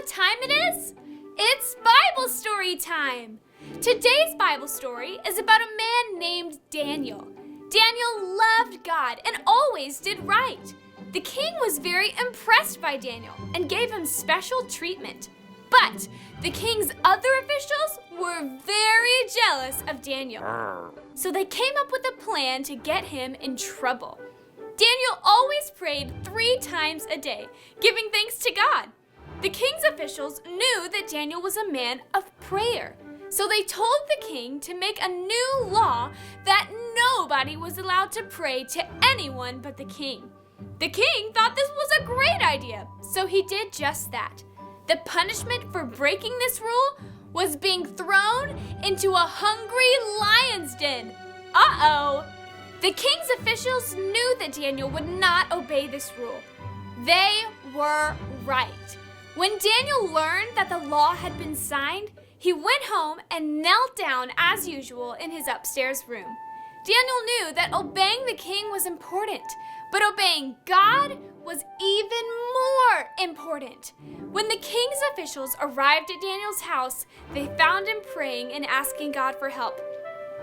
what time it is? It's Bible story time! Today's Bible story is about a man named Daniel. Daniel loved God and always did right. The king was very impressed by Daniel and gave him special treatment. But the king's other officials were very jealous of Daniel. So they came up with a plan to get him in trouble. Daniel always prayed 3 times a day, giving thanks to God. The king's officials knew that Daniel was a man of prayer. So they told the king to make a new law that nobody was allowed to pray to anyone but the king. The king thought this was a great idea, so he did just that. The punishment for breaking this rule was being thrown into a hungry lion's den. Uh-oh! The king's officials knew that Daniel would not obey this rule. They were right. When Daniel learned that the law had been signed, he went home and knelt down as usual in his upstairs room. Daniel knew that obeying the king was important, but obeying God was even more important. When the king's officials arrived at Daniel's house, they found him praying and asking God for help.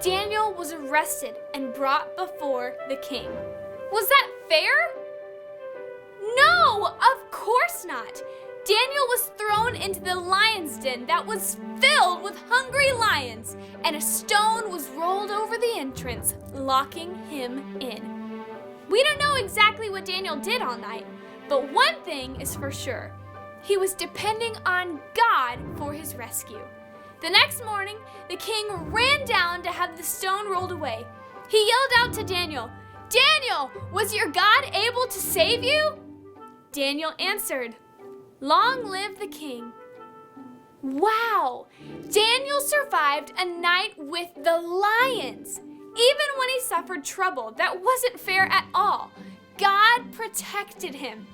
Daniel was arrested and brought before the king. Was that fair? No, of course not. Daniel was thrown into the lion's den that was filled with hungry lions, and a stone was rolled over the entrance, locking him in. We don't know exactly what Daniel did all night, but one thing is for sure. He was depending on God for his rescue. The next morning, the king ran down to have the stone rolled away. He yelled out to Daniel, "Daniel, was your God able to save you?" Daniel answered, "Long live the king." Wow! Daniel survived a night with the lions. Even when he suffered trouble that wasn't fair at all, God protected him.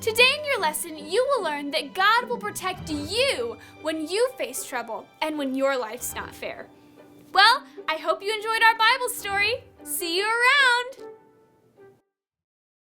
Today in your lesson, you will learn that God will protect you when you face trouble and when your life's not fair. Well, I hope you enjoyed our Bible story. See you around!